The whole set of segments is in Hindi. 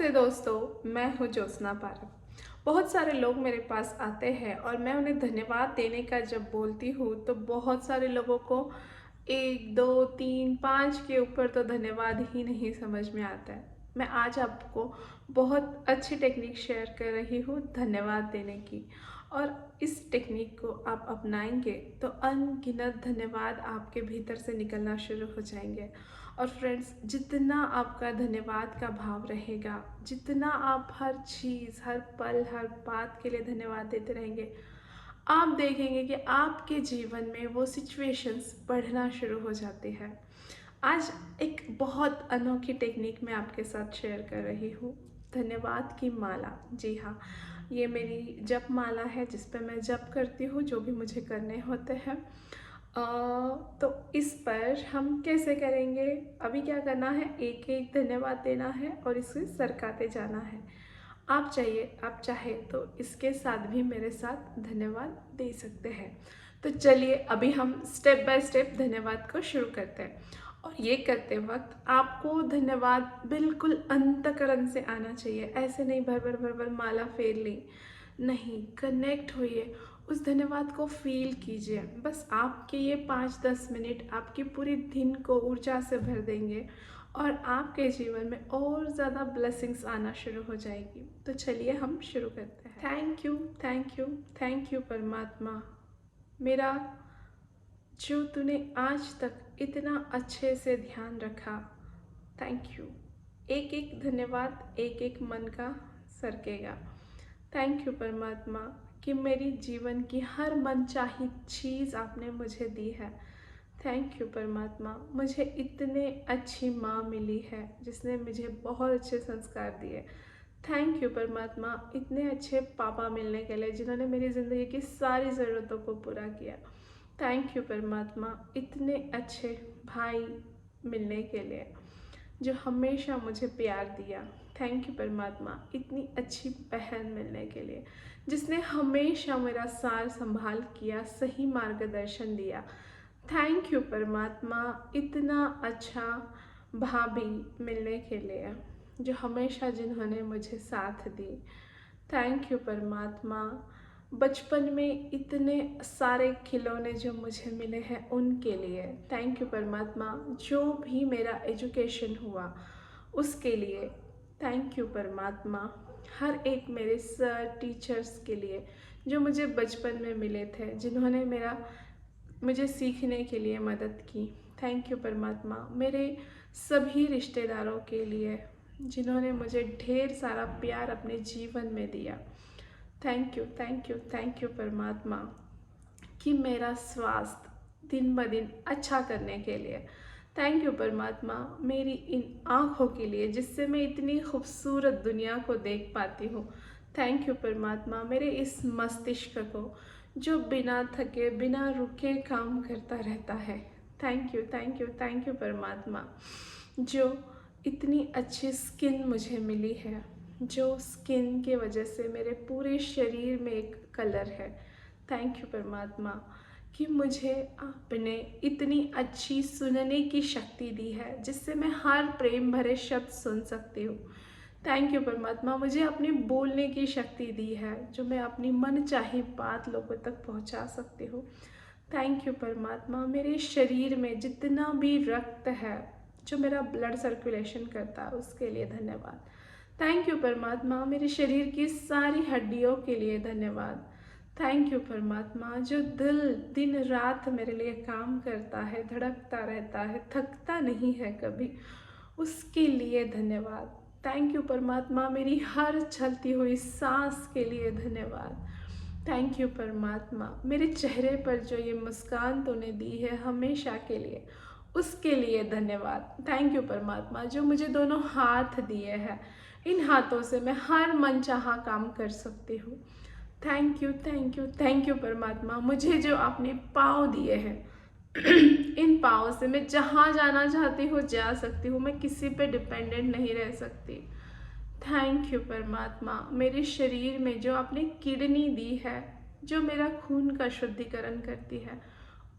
नमस्ते दोस्तों, मैं हूँ ज्योत्सना पारक। बहुत सारे लोग मेरे पास आते हैं और मैं उन्हें धन्यवाद देने का जब बोलती हूँ तो बहुत सारे लोगों को 1, 2, 3, 5 के ऊपर तो धन्यवाद ही नहीं समझ में आता है। मैं आज आपको बहुत अच्छी टेक्निक शेयर कर रही हूँ धन्यवाद देने की, और इस टेक्निक को आप अपनाएंगे तो अनगिनत धन्यवाद आपके भीतर से निकलना शुरू हो जाएंगे। और फ्रेंड्स, जितना आपका धन्यवाद का भाव रहेगा, जितना आप हर चीज़, हर पल, हर बात के लिए धन्यवाद देते रहेंगे, आप देखेंगे कि आपके जीवन में वो सिचुएशंस बढ़ना शुरू हो जाती है। आज एक बहुत अनोखी टेक्निक मैं आपके साथ शेयर कर रही हूँ, धन्यवाद की माला। जी हाँ, ये मेरी जप माला है जिस पे मैं जप करती हूँ जो भी मुझे करने होते हैं। तो इस पर हम कैसे करेंगे, अभी क्या करना है, एक एक धन्यवाद देना है और इसे सरकाते जाना है। आप चाहे तो इसके साथ भी मेरे साथ धन्यवाद दे सकते हैं। तो चलिए अभी हम स्टेप बाय स्टेप धन्यवाद को शुरू करते हैं। और ये करते वक्त आपको धन्यवाद बिल्कुल अंतःकरण से आना चाहिए, ऐसे नहीं भर भर भर भर माला फेर ली, नहीं, कनेक्ट होइए, उस धन्यवाद को फील कीजिए। बस आपके ये 5-10 मिनट आपकी पूरी दिन को ऊर्जा से भर देंगे और आपके जीवन में और ज़्यादा ब्लेसिंग्स आना शुरू हो जाएगी। तो चलिए हम शुरू करते हैं। Thank you, thank you, thank you परमात्मा, मेरा जो तूने आज तक इतना अच्छे से ध्यान रखा। Thank you. एक एक धन्यवाद एक एक मन का सरकेगा। थैंक यू परमात्मा कि मेरी जीवन की हर मनचाही चीज़ आपने मुझे दी है। थैंक यू परमात्मा, मुझे इतने अच्छी माँ मिली है जिसने मुझे बहुत अच्छे संस्कार दिए। थैंक यू परमात्मा, इतने अच्छे पापा मिलने के लिए जिन्होंने मेरी ज़िंदगी की सारी ज़रूरतों को पूरा किया। थैंक यू परमात्मा, इतने अच्छे भाई मिलने के लिए जो हमेशा मुझे प्यार दिया। थैंक यू परमात्मा, इतनी अच्छी बहन मिलने के लिए जिसने हमेशा मेरा सार संभाल किया, सही मार्गदर्शन दिया। थैंक यू परमात्मा, इतना अच्छा भाभी मिलने के लिए जो हमेशा जिन्होंने मुझे साथ दी। थैंक यू परमात्मा, बचपन में इतने सारे खिलौने जो मुझे मिले हैं उनके लिए। थैंक यू परमात्मा, जो भी मेरा एजुकेशन हुआ उसके लिए। थैंक यू परमात्मा, हर एक मेरे सर टीचर्स के लिए जो मुझे बचपन में मिले थे, जिन्होंने मुझे सीखने के लिए मदद की। थैंक यू परमात्मा, मेरे सभी रिश्तेदारों के लिए जिन्होंने मुझे ढेर सारा प्यार अपने जीवन में दिया। Thank you, thank you, thank you परमात्मा कि मेरा स्वास्थ्य दिन ब दिन अच्छा करने के लिए। थैंक यू परमात्मा, मेरी इन आँखों के लिए जिससे मैं इतनी खूबसूरत दुनिया को देख पाती हूँ। थैंक यू परमात्मा, मेरे इस मस्तिष्क को जो बिना थके बिना रुके काम करता रहता है। Thank you, thank you, thank you परमात्मा, जो इतनी अच्छी स्किन मुझे मिली है, जो स्किन के वजह से मेरे पूरे शरीर में एक कलर है। थैंक यू परमात्मा कि मुझे आपने इतनी अच्छी सुनने की शक्ति दी है जिससे मैं हर प्रेम भरे शब्द सुन सकती हूँ। थैंक यू परमात्मा, मुझे अपनी बोलने की शक्ति दी है जो मैं अपनी मनचाही बात लोगों तक पहुँचा सकती हूँ। थैंक यू परमात्मा, मेरे शरीर में जितना भी रक्त है जो मेरा ब्लड सर्कुलेशन करता है उसके लिए धन्यवाद। थैंक यू परमात्मा, मेरे शरीर की सारी हड्डियों के लिए धन्यवाद। थैंक यू परमात्मा, जो दिल दिन रात मेरे लिए काम करता है, धड़कता रहता है, थकता नहीं है कभी, उसके लिए धन्यवाद। थैंक यू परमात्मा, मेरी हर चलती हुई सांस के लिए धन्यवाद। थैंक यू परमात्मा, मेरे चेहरे पर जो ये मुस्कान तूने दी है हमेशा के लिए, उसके लिए धन्यवाद। थैंक यू परमात्मा, जो मुझे दोनों हाथ दिए हैं, इन हाथों से मैं हर मनचाहा काम कर सकती हूँ। Thank you, thank you, thank you परमात्मा, मुझे जो आपने पाँव दिए हैं इन पाँव से मैं जहाँ जाना चाहती हूँ जा सकती हूँ, मैं किसी पे डिपेंडेंट नहीं रह सकती। थैंक यू परमात्मा, मेरे शरीर में जो आपने किडनी दी है जो मेरा खून का शुद्धिकरण करती है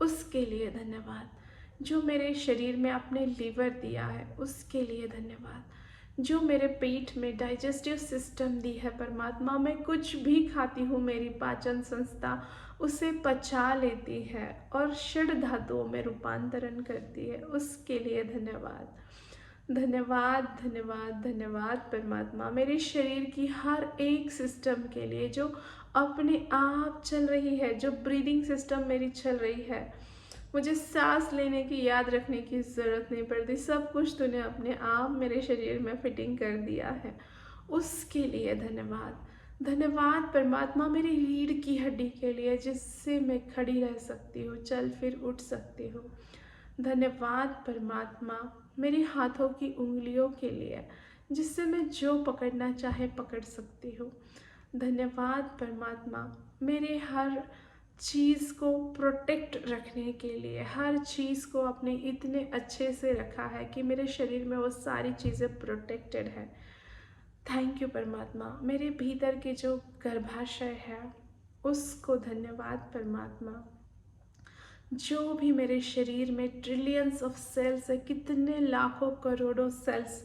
उसके लिए धन्यवाद। जो मेरे शरीर में आपने लीवर दिया है उसके लिए धन्यवाद। जो मेरे पेट में डाइजेस्टिव सिस्टम दी है परमात्मा, मैं कुछ भी खाती हूँ मेरी पाचन संस्था उसे पचा लेती है और षड धातुओं में रूपांतरण करती है, उसके लिए धन्यवाद। धन्यवाद धन्यवाद धन्यवाद परमात्मा, मेरे शरीर की हर एक सिस्टम के लिए जो अपने आप चल रही है, जो ब्रीदिंग सिस्टम मेरी चल रही है, मुझे सांस लेने की याद रखने की ज़रूरत नहीं पड़ती, सब कुछ तूने अपने आप मेरे शरीर में फिटिंग कर दिया है, उसके लिए धन्यवाद। धन्यवाद परमात्मा, मेरी रीढ़ की हड्डी के लिए जिससे मैं खड़ी रह सकती हूँ, चल फिर उठ सकती हूँ। धन्यवाद परमात्मा, मेरे हाथों की उंगलियों के लिए जिससे मैं जो पकड़ना चाहे पकड़ सकती हूँ। धन्यवाद परमात्मा, मेरे हर चीज़ को प्रोटेक्ट रखने के लिए, हर चीज़ को आपने इतने अच्छे से रखा है कि मेरे शरीर में वो सारी चीज़ें प्रोटेक्टेड है। थैंक यू परमात्मा। मेरे भीतर के जो गर्भाशय है उसको धन्यवाद परमात्मा। जो भी मेरे शरीर में ट्रिलियंस ऑफ सेल्स है, कितने लाखों करोड़ों सेल्स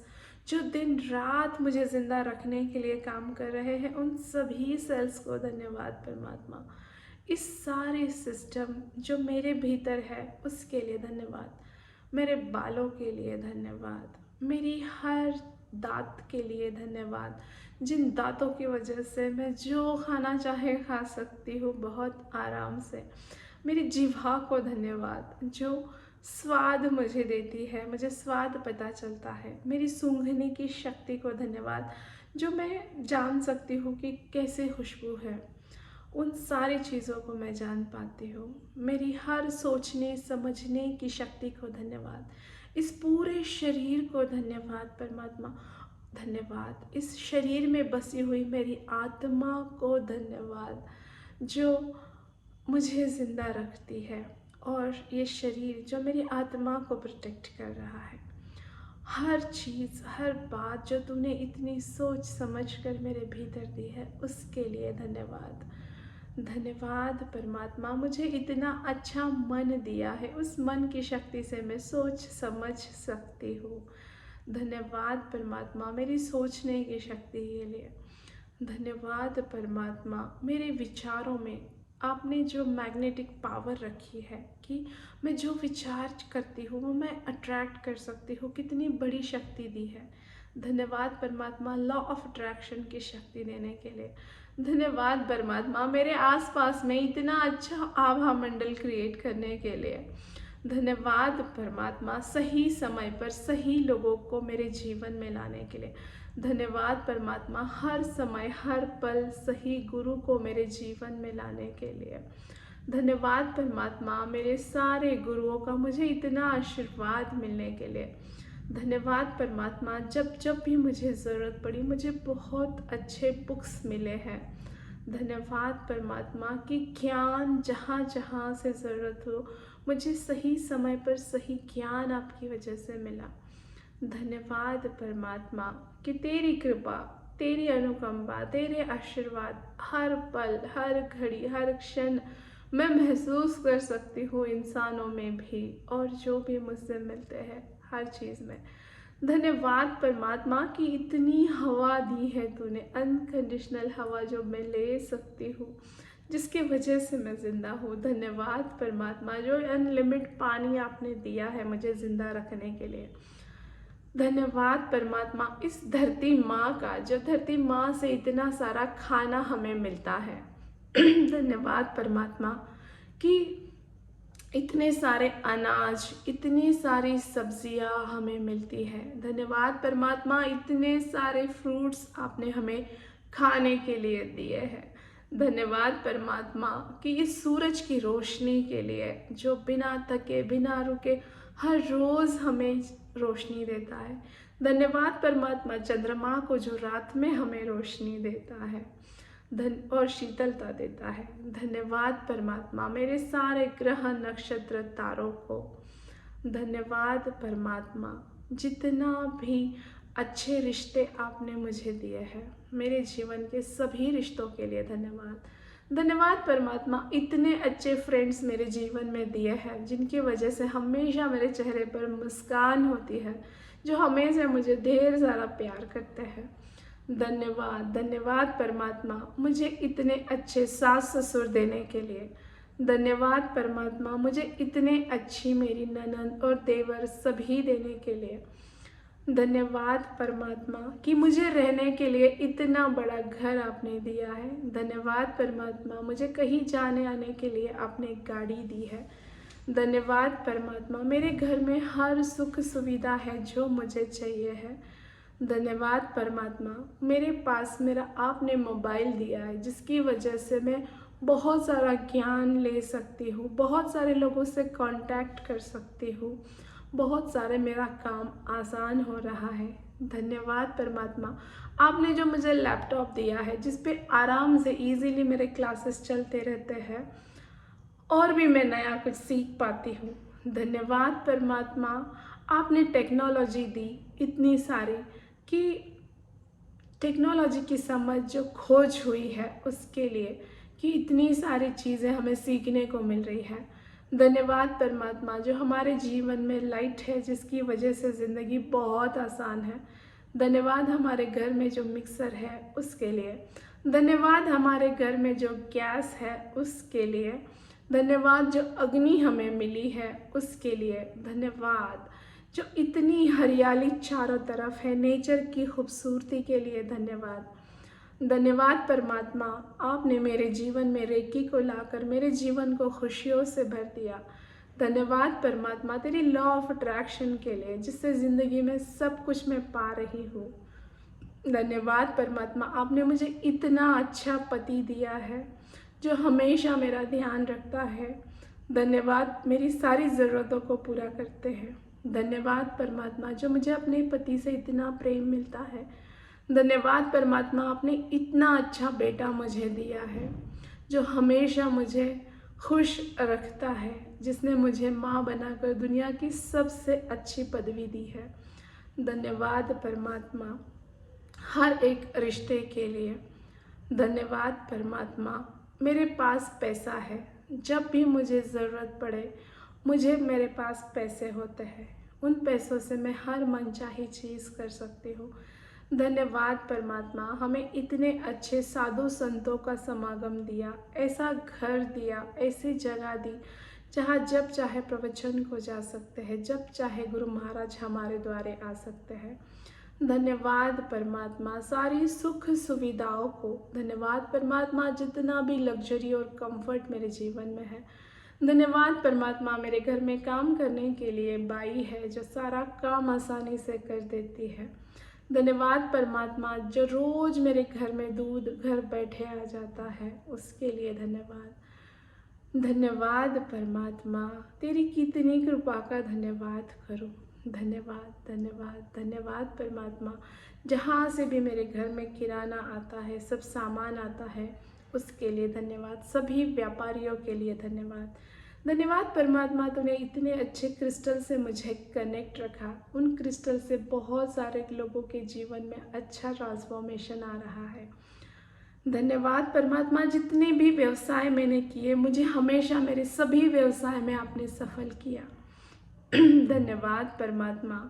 जो दिन रात मुझे ज़िंदा रखने के लिए काम कर रहे हैं, उन सभी सेल्स को धन्यवाद परमात्मा। इस सारे सिस्टम जो मेरे भीतर है उसके लिए धन्यवाद। मेरे बालों के लिए धन्यवाद, मेरी हर दांत के लिए धन्यवाद, जिन दांतों की वजह से मैं जो खाना चाहे खा सकती हूँ बहुत आराम से। मेरी जिह्वा को धन्यवाद, जो स्वाद मुझे देती है, मुझे स्वाद पता चलता है। मेरी सूंघने की शक्ति को धन्यवाद, जो मैं जान सकती हूँ कि कैसे खुशबू है। उन सारी चीज़ों को मैं जान पाती हूँ। मेरी हर सोचने समझने की शक्ति को धन्यवाद। इस पूरे शरीर को धन्यवाद परमात्मा। धन्यवाद इस शरीर में बसी हुई मेरी आत्मा को धन्यवाद, जो मुझे ज़िंदा रखती है, और ये शरीर जो मेरी आत्मा को प्रोटेक्ट कर रहा है। हर चीज़ हर बात जो तूने इतनी सोच समझ कर मेरे भीतर दी है उसके लिए धन्यवाद। धन्यवाद परमात्मा, मुझे इतना अच्छा मन दिया है, उस मन की शक्ति से मैं सोच समझ सकती हूँ। धन्यवाद परमात्मा मेरी सोचने की शक्ति के लिए। धन्यवाद परमात्मा, मेरे विचारों में आपने जो मैग्नेटिक पावर रखी है कि मैं जो विचार करती हूँ वो मैं अट्रैक्ट कर सकती हूँ, कितनी बड़ी शक्ति दी है। धन्यवाद परमात्मा लॉ ऑफ अट्रैक्शन की शक्ति देने के लिए। धन्यवाद परमात्मा मेरे आसपास में इतना अच्छा आभा मंडल क्रिएट करने के लिए। धन्यवाद परमात्मा सही समय पर सही लोगों को मेरे जीवन में लाने के लिए। धन्यवाद परमात्मा हर समय हर पल सही गुरु को मेरे जीवन में लाने के लिए। धन्यवाद परमात्मा मेरे सारे गुरुओं का मुझे इतना आशीर्वाद मिलने के लिए। धन्यवाद परमात्मा जब जब भी मुझे ज़रूरत पड़ी मुझे बहुत अच्छे बुक्स मिले हैं। धन्यवाद परमात्मा कि ज्ञान जहाँ जहाँ से ज़रूरत हो मुझे सही समय पर सही ज्ञान आपकी वजह से मिला। धन्यवाद परमात्मा कि तेरी कृपा तेरी अनुकंपा तेरे आशीर्वाद हर पल हर घड़ी हर क्षण मैं महसूस कर सकती हूँ, इंसानों में भी और जो भी मुझसे मिलते हैं हर चीज़ में। धन्यवाद परमात्मा कि इतनी हवा दी है तूने, अनकंडीशनल हवा जो मैं ले सकती हूँ, जिसकी वजह से मैं ज़िंदा हूँ। धन्यवाद परमात्मा जो अनलिमिट पानी आपने दिया है मुझे ज़िंदा रखने के लिए। धन्यवाद परमात्मा इस धरती माँ का, जो धरती माँ से इतना सारा खाना हमें मिलता है। धन्यवाद परमात्मा कि इतने सारे अनाज इतनी सारी सब्जियां हमें मिलती है। धन्यवाद परमात्मा इतने सारे फ्रूट्स आपने हमें खाने के लिए दिए हैं। धन्यवाद परमात्मा कि इस सूरज की रोशनी के लिए जो बिना थके बिना रुके हर रोज़ हमें रोशनी देता है। धन्यवाद परमात्मा चंद्रमा को जो रात में हमें रोशनी देता है और शीतलता देता है। धन्यवाद परमात्मा मेरे सारे ग्रह नक्षत्र तारों को। धन्यवाद परमात्मा जितना भी अच्छे रिश्ते आपने मुझे दिए हैं, मेरे जीवन के सभी रिश्तों के लिए धन्यवाद। धन्यवाद परमात्मा इतने अच्छे फ्रेंड्स मेरे जीवन में दिए हैं जिनकी वजह से हमेशा मेरे चेहरे पर मुस्कान होती है, जो हमेशा मुझे ढेर सारा प्यार करते हैं। धन्यवाद, धन्यवाद परमात्मा मुझे इतने अच्छे सास ससुर देने के लिए। धन्यवाद परमात्मा मुझे इतने अच्छी मेरी ननंद और देवर सभी देने के लिए। धन्यवाद परमात्मा कि मुझे रहने के लिए इतना बड़ा घर आपने दिया है। धन्यवाद परमात्मा मुझे कहीं जाने आने के लिए आपने एक गाड़ी दी है। धन्यवाद परमात्मा मेरे घर में हर सुख सुविधा है जो मुझे चाहिए है। धन्यवाद परमात्मा मेरे पास मेरा आपने मोबाइल दिया है जिसकी वजह से मैं बहुत सारा ज्ञान ले सकती हूँ, बहुत सारे लोगों से कांटेक्ट कर सकती हूँ, बहुत सारे मेरा काम आसान हो रहा है। धन्यवाद परमात्मा आपने जो मुझे लैपटॉप दिया है जिस पे आराम से इजीली मेरे क्लासेस चलते रहते हैं और भी मैं नया कुछ सीख पाती हूँ। धन्यवाद परमात्मा आपने टेक्नोलॉजी दी इतनी सारी कि टेक्नोलॉजी की समझ जो खोज हुई है उसके लिए कि इतनी सारी चीज़ें हमें सीखने को मिल रही है। धन्यवाद परमात्मा जो हमारे जीवन में लाइट है जिसकी वजह से ज़िंदगी बहुत आसान है। धन्यवाद हमारे घर में जो मिक्सर है उसके लिए। धन्यवाद हमारे घर में जो गैस है उसके लिए। धन्यवाद जो अग्नि हमें मिली है उसके लिए। धन्यवाद जो इतनी हरियाली चारों तरफ है, नेचर की खूबसूरती के लिए। धन्यवाद, धन्यवाद परमात्मा आपने मेरे जीवन में रेकी को लाकर मेरे जीवन को खुशियों से भर दिया। धन्यवाद परमात्मा तेरी लॉ ऑफ अट्रैक्शन के लिए जिससे ज़िंदगी में सब कुछ मैं पा रही हूँ। धन्यवाद परमात्मा आपने मुझे इतना अच्छा पति दिया है जो हमेशा मेरा ध्यान रखता है। धन्यवाद मेरी सारी ज़रूरतों को पूरा करते हैं। धन्यवाद परमात्मा जो मुझे अपने पति से इतना प्रेम मिलता है। धन्यवाद परमात्मा आपने इतना अच्छा बेटा मुझे दिया है जो हमेशा मुझे खुश रखता है, जिसने मुझे माँ बनाकर दुनिया की सबसे अच्छी पदवी दी है। धन्यवाद परमात्मा हर एक रिश्ते के लिए। धन्यवाद परमात्मा मेरे पास पैसा है, जब भी मुझे ज़रूरत पड़े मुझे मेरे पास पैसे होते हैं, उन पैसों से मैं हर मनचाही चीज़ कर सकती हूँ। धन्यवाद परमात्मा हमें इतने अच्छे साधु संतों का समागम दिया, ऐसा घर दिया, ऐसी जगह दी जहाँ जब चाहे प्रवचन को जा सकते हैं, जब चाहे गुरु महाराज हमारे द्वारे आ सकते हैं। धन्यवाद परमात्मा सारी सुख सुविधाओं को। धन्यवाद परमात्मा जितना भी लग्जरी और कंफर्ट मेरे जीवन में है। धन्यवाद परमात्मा मेरे घर में काम करने के लिए बाई है जो सारा काम आसानी से कर देती है। धन्यवाद परमात्मा जो रोज़ मेरे घर में दूध घर बैठे आ जाता है, उसके लिए धन्यवाद। धन्यवाद परमात्मा तेरी कितनी कृपा का धन्यवाद करूं। धन्यवाद धन्यवाद धन्यवाद परमात्मा जहाँ से भी मेरे घर में किराना आता है, सब सामान आता है, उसके लिए धन्यवाद। सभी व्यापारियों के लिए धन्यवाद। धन्यवाद परमात्मा तूने इतने अच्छे क्रिस्टल से मुझे कनेक्ट रखा, उन क्रिस्टल से बहुत सारे लोगों के जीवन में अच्छा ट्रांसफॉर्मेशन आ रहा है। धन्यवाद परमात्मा जितने भी व्यवसाय मैंने किए मुझे हमेशा मेरे सभी व्यवसाय में आपने सफल किया। धन्यवाद परमात्मा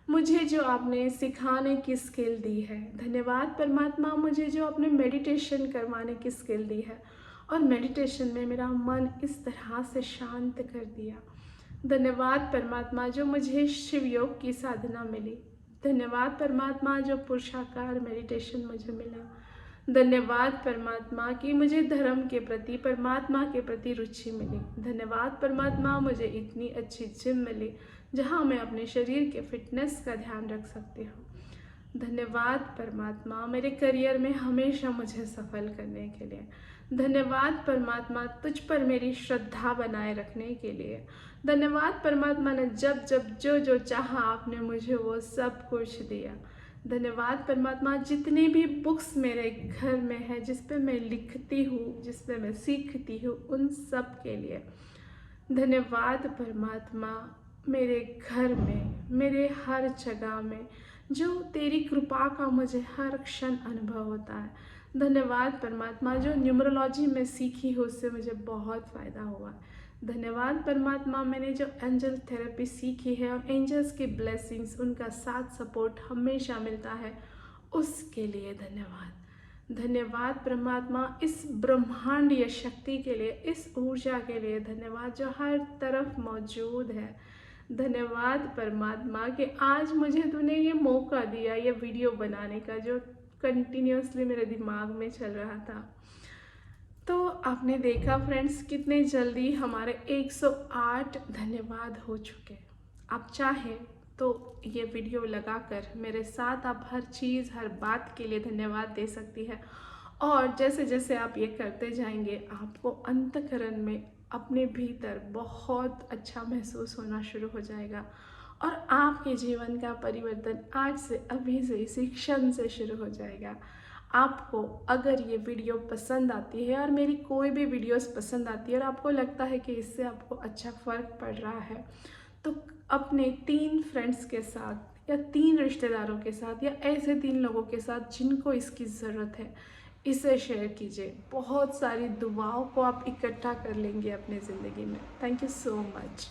मुझे जो आपने सिखाने की स्किल दी है। धन्यवाद परमात्मा मुझे जो आपने मेडिटेशन करवाने की स्किल दी है और मेडिटेशन में मेरा मन इस तरह से शांत कर दिया। धन्यवाद परमात्मा जो मुझे शिव योग की साधना मिली। धन्यवाद परमात्मा जो पुरुषाकार मेडिटेशन मुझे मिला। धन्यवाद परमात्मा कि मुझे धर्म के प्रति, परमात्मा के प्रति रुचि मिली। धन्यवाद परमात्मा मुझे इतनी अच्छी जिम मिली जहाँ मैं अपने शरीर के फिटनेस का ध्यान रख सकती हूँ। धन्यवाद परमात्मा मेरे करियर में हमेशा मुझे सफल करने के लिए। धन्यवाद परमात्मा तुझ पर मेरी श्रद्धा बनाए रखने के लिए। धन्यवाद परमात्मा ने जब जब जो जो चाहा आपने मुझे वो सब कुछ दिया। धन्यवाद परमात्मा जितनी भी बुक्स मेरे घर में है, जिस पे मैं लिखती हूँ, जिस पे मैं सीखती हूँ, उन सब के लिए धन्यवाद परमात्मा। मेरे घर में, मेरे हर जगह में जो तेरी कृपा का मुझे हर क्षण अनुभव होता है। धन्यवाद परमात्मा जो न्यूमरोलॉजी में सीखी हो उससे मुझे बहुत फ़ायदा हुआ। धन्यवाद परमात्मा, मैंने जो एंजल थेरेपी सीखी है और एंजल्स की ब्लेसिंग्स, उनका साथ सपोर्ट हमेशा मिलता है, उसके लिए धन्यवाद। धन्यवाद परमात्मा, इस ब्रह्मांडीय शक्ति के लिए, इस ऊर्जा के लिए धन्यवाद जो हर तरफ मौजूद है। धन्यवाद परमात्मा कि आज मुझे तूने ये मौका दिया ये वीडियो बनाने का, जो कंटिन्यूसली मेरे दिमाग में चल रहा था। तो आपने देखा फ्रेंड्स, कितने जल्दी हमारे 108 धन्यवाद हो चुके। आप चाहें तो ये वीडियो लगाकर मेरे साथ आप हर चीज़, हर बात के लिए धन्यवाद दे सकती है। और जैसे जैसे आप ये करते जाएंगे, आपको अंतःकरण में अपने भीतर बहुत अच्छा महसूस होना शुरू हो जाएगा और आपके जीवन का परिवर्तन आज से, अभी से, इसी क्षण से शुरू हो जाएगा। आपको अगर ये वीडियो पसंद आती है और मेरी कोई भी वीडियोस पसंद आती है और आपको लगता है कि इससे आपको अच्छा फ़र्क पड़ रहा है, तो अपने 3 फ्रेंड्स के साथ या 3 रिश्तेदारों के साथ या ऐसे 3 लोगों के साथ जिनको इसकी ज़रूरत है, इसे शेयर कीजिए। बहुत सारी दुआओं को आप इकट्ठा कर लेंगे अपनी ज़िंदगी में। Thank you so much.